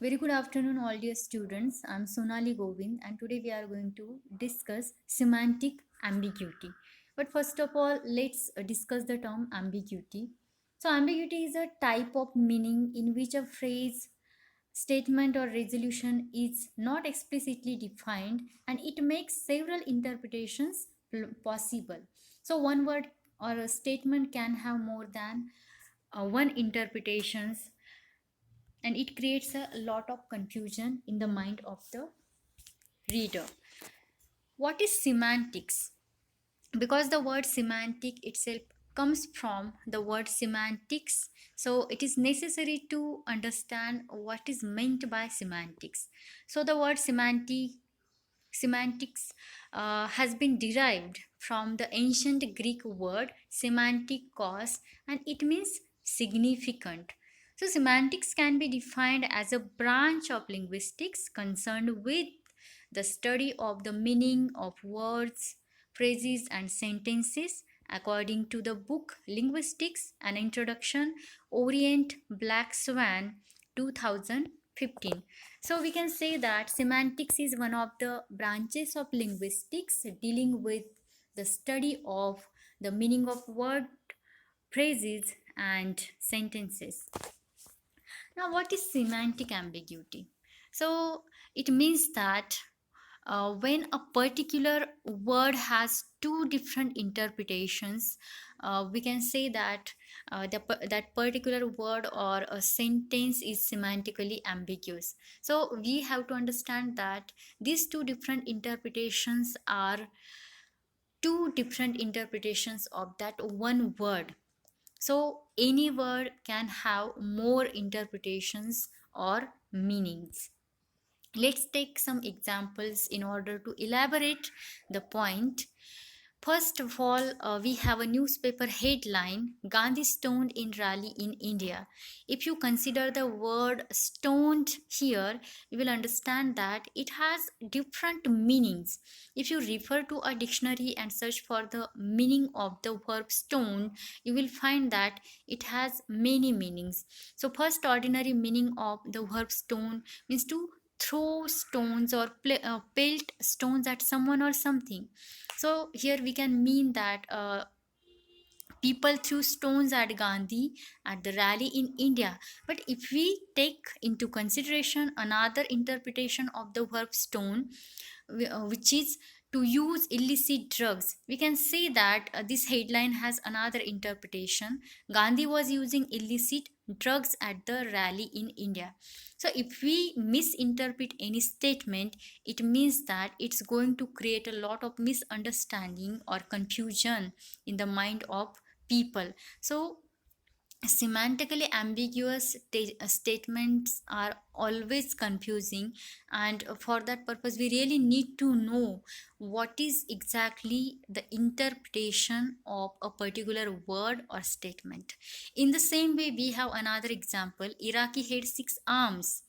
Very good afternoon, all dear students. I'm Sonali Govind, and today we are going to discuss semantic ambiguity. But first of all, let's discuss the term ambiguity. So, ambiguity is a type of meaning in which a phrase, statement, or resolution is not explicitly defined and it makes several interpretations possible. So, one word or a statement can have more than one interpretations, and it creates a lot of confusion in the mind of the reader. What is semantics? Because the word semantic itself comes from the word semantics, so it is necessary to understand what is meant by semantics. So the word semantics has been derived from the ancient Greek word semantikos, and it means significant. So, semantics can be defined as a branch of linguistics concerned with the study of the meaning of words, phrases, and sentences. According to the book Linguistics An Introduction, Orient Black Swan, 2015. So we can say that semantics is one of the branches of linguistics dealing with the study of the meaning of word, phrases, and sentences. Now, what is semantic ambiguity? So it means that when a particular word has two different interpretations, we can say that that particular word or a sentence is semantically ambiguous. So we have to understand that these two different interpretations are two different interpretations of that one word. So any word can have more interpretations or meanings. Let's take some examples in order to elaborate the point. First of all, we have a newspaper headline, Gandhi stoned in rally in India. If you consider the word stoned here, you will understand that it has different meanings. If you refer to a dictionary and search for the meaning of the verb stone, you will find that it has many meanings. So, first ordinary meaning of the verb stone means to throw stones or pelt stones at someone or something. So here we can mean that people threw stones at Gandhi at the rally in India. But if we take into consideration another interpretation of the verb stone, which is to use illicit drugs, we can say that this headline has another interpretation. Gandhi was using illicit drugs at the rally in India. So if we misinterpret any statement, it means that it's going to create a lot of misunderstanding or confusion in the mind of people. So semantically ambiguous statements are always confusing, and for that purpose we really need to know what is exactly the interpretation of a particular word or statement. In the same way, we have another example, Iraqi had 6 arms.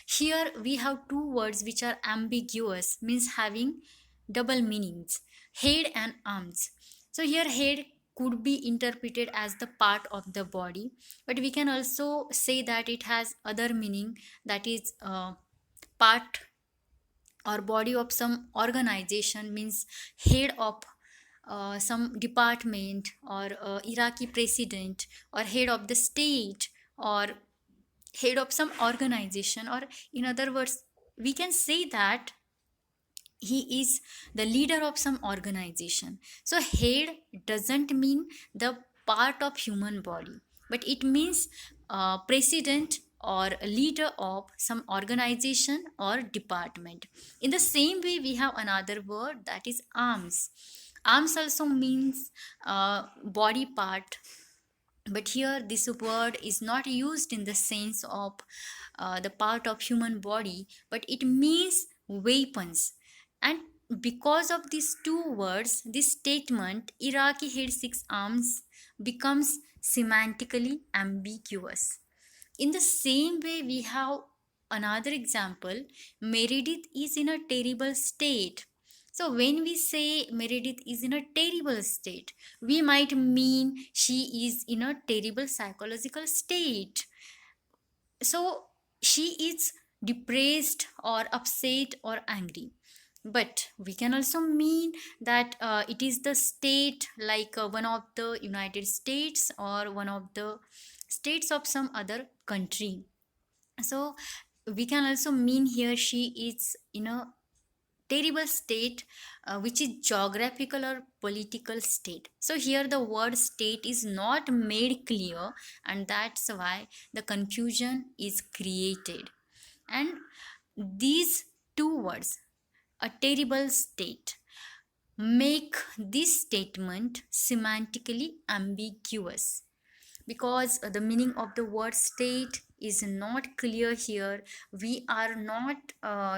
Here we have two words which are ambiguous, means having double meanings, head and arms. So here head could be interpreted as the part of the body, but we can also say that it has other meaning, that is part or body of some organization, means head of some department, or Iraqi president, or head of the state, or head of some organization, or in other words we can say that he is the leader of some organization. So head doesn't mean the part of human body, but it means president or leader of some organization or department. In the same way, we have another word, that is arms. Arms also means body part, but here this word is not used in the sense of the part of human body, but it means weapons. And because of these two words, this statement, Iraqi had 6 arms, becomes semantically ambiguous. In the same way, we have another example, Meredith is in a terrible state. So, when we say Meredith is in a terrible state, we might mean she is in a terrible psychological state. So, she is depressed or upset or angry. But we can also mean that it is the state, like one of the United States or one of the states of some other country. So we can also mean here she is in a terrible state, which is geographical or political state. So here the word state is not made clear, and that's why the confusion is created. And these two words, a terrible state, make this statement semantically ambiguous, because the meaning of the word state is not clear here. We are not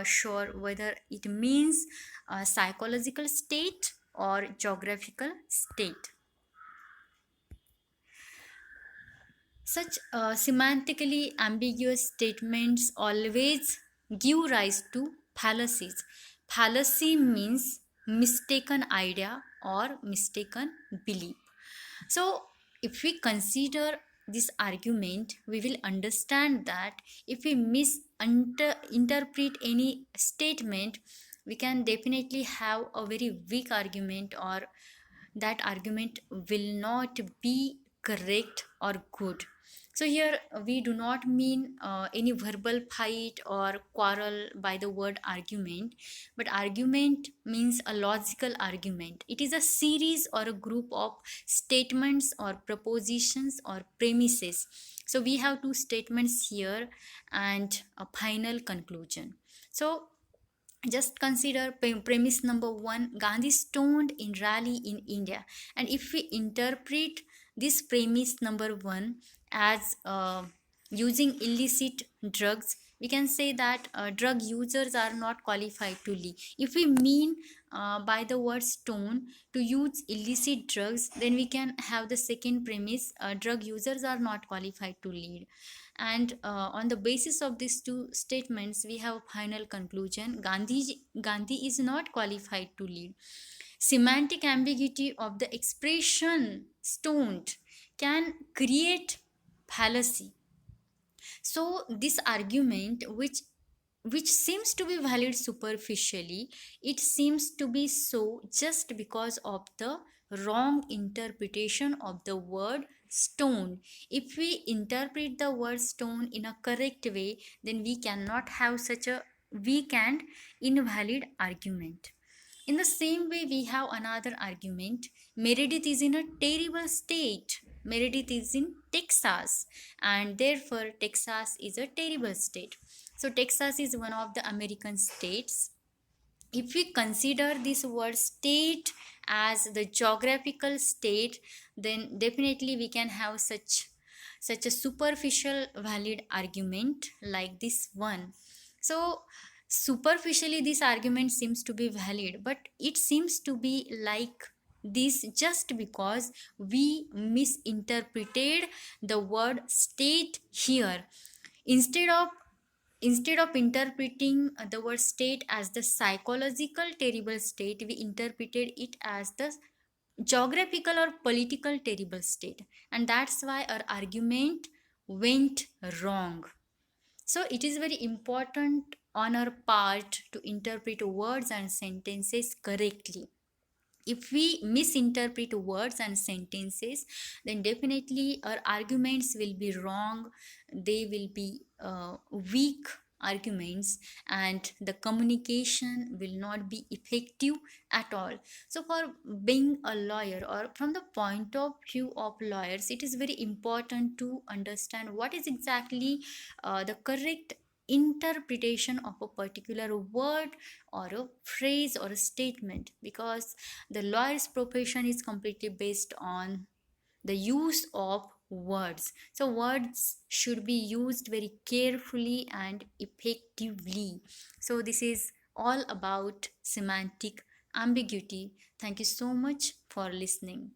sure whether it means a psychological state or geographical state. Such semantically ambiguous statements always give rise to fallacies. Fallacy means mistaken idea or mistaken belief. So, if we consider this argument, we will understand that if we misinterpret any statement, we can definitely have a very weak argument, or that argument will not be correct or good. So here we do not mean any verbal fight or quarrel by the word argument, but argument means a logical argument. It is a series or a group of statements or propositions or premises. So we have two statements here and a final conclusion. So just consider premise number one: Gandhi stoned in rally in India. And if we interpret this premise number one as using illicit drugs, we can say that drug users are not qualified to lead. If we mean by the word stone to use illicit drugs, then we can have the second premise: drug users are not qualified to lead. And on the basis of these two statements, we have a final conclusion: Gandhi is not qualified to lead. Semantic ambiguity of the expression stoned can create fallacy. So this argument, which seems to be valid superficially, it seems to be so just because of the wrong interpretation of the word stone. If we interpret the word stone in a correct way, then we cannot have such a weak and invalid argument. In the same way, we have another argument: Meredith is in a terrible state. Meredith is in Texas, and therefore Texas is a terrible state. So Texas is one of the American states. If we consider this word state as the geographical state, then definitely we can have such a superficial valid argument like this one. So superficially this argument seems to be valid, but it seems to be like this just because we misinterpreted the word state here. Instead of interpreting the word state as the psychological terrible state, we interpreted it as the geographical or political terrible state, and that's why our argument went wrong. So it is very important on our part to interpret words and sentences correctly. If we misinterpret words and sentences, then definitely our arguments will be wrong. They will be weak arguments, and the communication will not be effective at all. So for being a lawyer, or from the point of view of lawyers, it is very important to understand what is exactly the correct interpretation of a particular word or a phrase or a statement, because the lawyer's profession is completely based on the use of words. So words should be used very carefully and effectively. So this is all about semantic ambiguity. Thank you so much for listening.